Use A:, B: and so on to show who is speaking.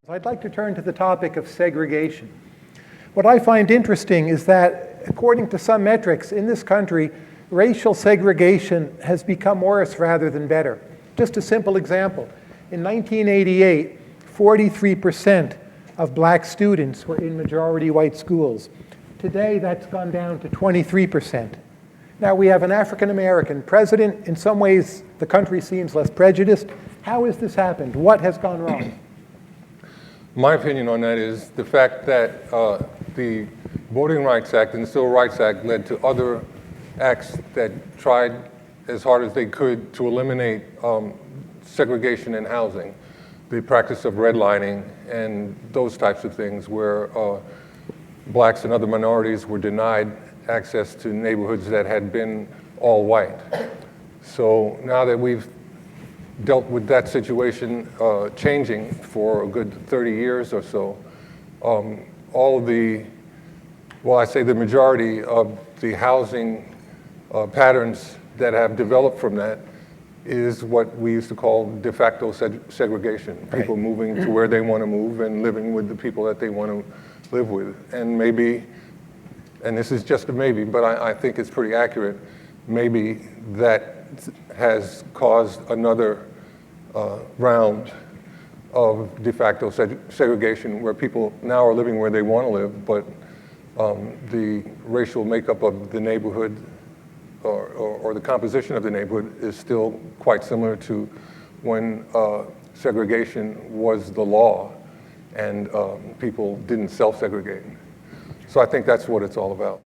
A: I'd like to turn to the topic of segregation. What I find interesting is that, according to some metrics in this country, racial segregation has become worse rather than better. Just a simple example. In 1988, 43% of black students were in majority white schools. Today, that's gone down to 23%. Now, we have an African American president. In some ways, the country seems less prejudiced. How has this happened? What has gone wrong?
B: My opinion on that is the fact that the Voting Rights Act and the Civil Rights Act led to other acts that tried as hard as they could to eliminate segregation in housing, the practice of redlining and those types of things where blacks and other minorities were denied access to neighborhoods that had been all white. So now that we've dealt with that situation changing for a good 30 years or so, all the, well, I say the majority of the housing patterns that have developed from that is what we used to call de facto segregation.
A: Right.
B: People moving to where they want to move and living with the people that they want to live with. And maybe, and this is just a maybe, but I think it's pretty accurate, maybe that has caused another round of de facto segregation where people now are living where they want to live, but the racial makeup of the neighborhood or the composition of the neighborhood is still quite similar to when segregation was the law and people didn't self-segregate. So I think that's what it's all about.